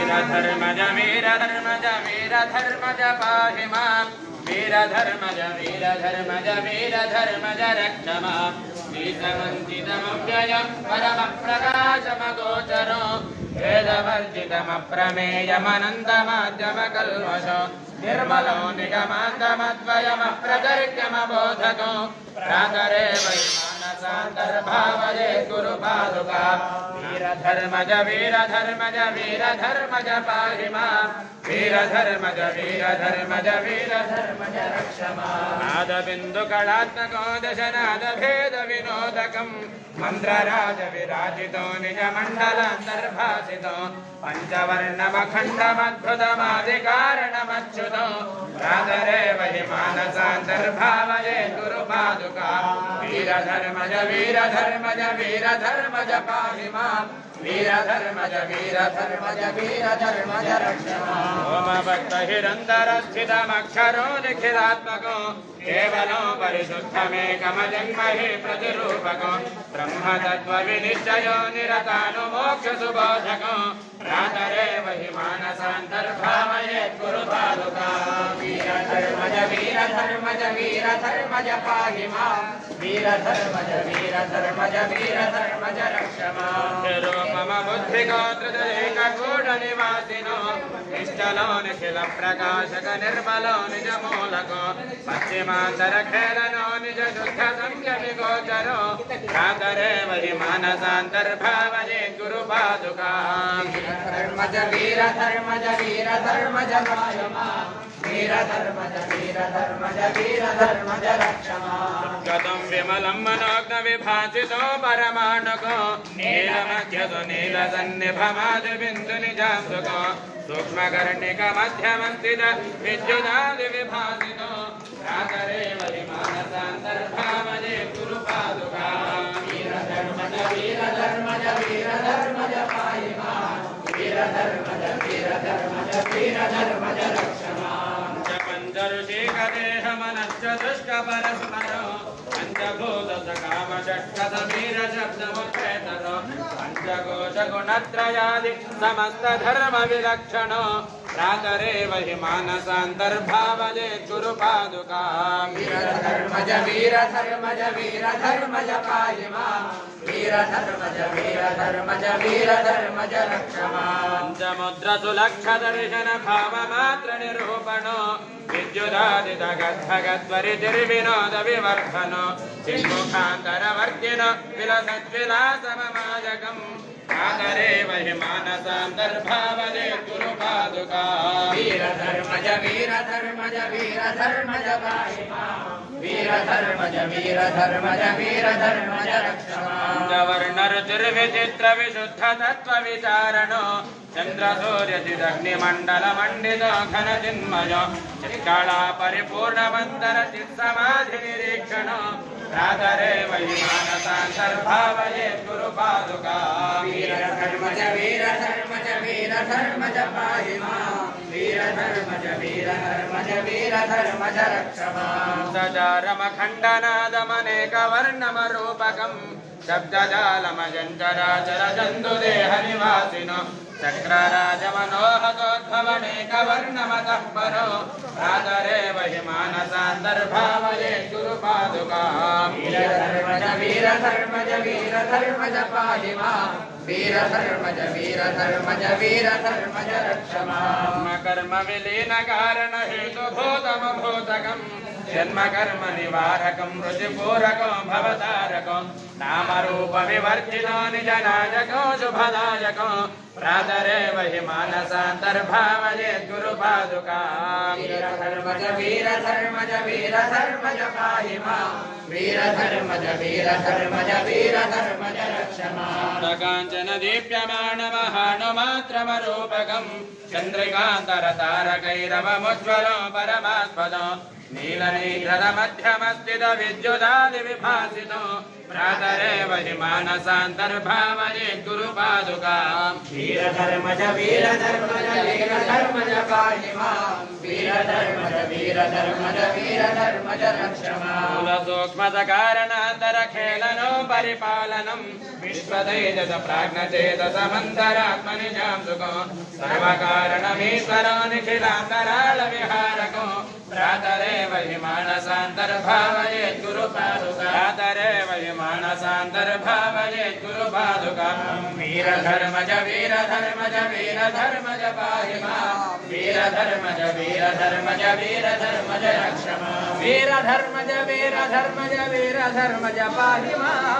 वीरधर्मज वीरधर्मज वीरधर्मज पाहि माम् वीरधर्मज वीरधर्मज वीरधर्मज रक्ष माम् ीतमव्ययम् परमप्रकाशमगोचरो वेदवर्जितमप्रमेयमनन्तमाद्यमकल्मषो निर्मलो निगमान्तमद्वयमप्रतर्क्यमबोधको प्रातरे वै मानसान्तर्भावये गुरुपादुका वीरधर्मज वीरधर्मज वीरधर्मज पाहि माम् वीरधर्मज वीरधर्मज वीरधर्मज रक्ष माम् नादबिन्दुकलात्मको दशनादभेदविनोदकम् मन्त्रराज विराजितो निजमण्डलान्तर्भासितो पञ्चवर्णमखण्डमद्भुतमादिकारणमच्युतो प्रातरे वहि मानसान्तर्भावये गुरुपादुका वीरधर्मज वीरधर्मज वीरधर्मज पाहि माम् वीरधर्मज वीरधर्मज वीरधर्मज रक्ष माम् ओमभक्तहिरन्तरस्थितमक्षरो निखिलात्मको केवलो परिशुद्धमेकमजन्महि प्रतिरूपको ब्रह्मतत्त्वविनिश्चयो निरतानुमोक्षसुबोधको प्रातरे वहि मानसान्तर्भावये गुरुपादुका वीरधर्मज वीरधर्मज वीरधर्मज पाहि माम् वीरधर्मज वीरधर्मज वीरधर्मज रक्ष माम् निरूपमबुद्धिगोत्रदेकगूढनिवासिनो निश्चलो निखिलप्रकाशक निर्मलो निजमूलको पश्चिमान्तरखेलनो निजशुद्धसंयमिगोचरो प्रातरे वहि मानसान्तर्भावये गुरुपादुका वीरधर्मज वीरधर्मज वीरधर्मज पाहि माम् वीरधर्मज वीरधर्मज वीरधर्मज रक्ष माम् गतं विमलं मनोज्ञविभासितो परमाणुको नीलमध्यतो नीलसन्निभमादिबिन्दुनिजांसुको सूक्ष्मकर्णिकमध्यमस्थित विद्युदादिविभासितो प्रातरे वहि मानसान्तर्भावये गुरुपादुका वीरधर्मज वीरधर्मज वीरधर्मज पाहि माम् वीरधर्मज वीरधर्मज वीरधर्मज रक्ष माम् पञ्चऋषिकदेहमनश्च दुष्टपरस्परो पञ्चभूतसकामषट्कसमीरशब्दमुत्प्रेतरो पञ्चकोशगुणत्रयादि समस्तधर्मविलक्षणो प्रातरे वहि मानसान्तर्भावये गुरुपादुका वीरधर्मज वीरधर्मज वीरधर्मज पाहि माम् वीरधर्मज वीरधर्मज वीरधर्मज रक्ष माम् पञ्चमुद्रसुलक्षदर्शन भावमात्रनिरूपणो विद्युदादितगद्धगद्वरितिर्विनोदविवर्धनो चिन्मुखान्तरवर्तिनो विलसद्विलासममाजकम् प्रातरे वहि मानसान्तर्भावये गुरुपादुका वीरधर्मज वीरधर्मज वीरधर्मज पाहि माम् वीरधर्मज वीरधर्मज वीरधर्मज रक्ष माम् वर्णरुचिर्विचित्रविशुद्धतत्त्वविचारणो चन्द्रसूर्यचिदग्निमण्डलमण्डितो घनचिन्मयो चित्कला परिपूर्णमन्तरचित्समाधिनिरीक्षणो प्रातरे वहि मानसान्तर्भावये गुरुपादुका वीरधर्मज वीरधर्मज वीरधर्मज पाहि माम् वीरधर्मज वीरधर्मज वीरधर्मज रक्ष माम् सजारमखण्डनादमनेकवर्णमरूपकम् शब्दजालमजञ्जराचरजन्तुदेहनिवासिनो चक्रराजमनोहतोद्भवनेकवर्णमतः परो प्रातरे वहि मानसान्तर्भावये गुरुपादुका वीरधर्मज वीरधर्मज वीरधर्मज पाहि माम् वीरधर्मज वीरधर्मज वीरधर्मज रक्ष माम् कर्मविलीनकारणहेतुभूतमभूतकम् जन्मकर्म निवारकं रुचिपूरको भवतारको नामरूपविवर्जितो निजनायको शुभदायको प्रातरे वहि मानसान्तर्भावये गुरुपादुका वीरधर्मज वीरधर्मज वीरधर्मज पाहि माम् वीरधर्मज वीरधर्मज वीरधर्मज रक्ष माम् काञ्चन दीप्यमानमहानुमात्रमरूपकम् चन्द्रिकान्तरतारकैरवमुज्ज्वलो परमात्मनो नीलनीघ्रदमध्यमस्थितविद्युदादिविभासितो प्रातरे वहि मानसान्तर्भावये गुरुपादुका वीरधर्मज वीरधर्मज वीरधर्मज पाहि मां वीरधर्मज वीरधर्मज वीरधर्मज रक्ष मां सूक्ष्मकारणतरखेलनो परिपालनं विश्वतेजस प्राज्ञचेतसमन्तरात्मनिजां सुखो सर्वकारणमीश्वरो निखिलान्तराळ विहारको भ्रातरेव हि मानसान्तर्भावयेत् गुरुपादुका भ्रातरेव हि मानसान्तर्भावयेत् गुरुपादुका वीरधर्मज वीरधर्मज वीरधर्मज पाहि मां वीरधर्मज वीरधर्मज वीरधर्मज रक्ष मां वीरधर्मज वीरधर्मज वीरधर्मज पाहि मां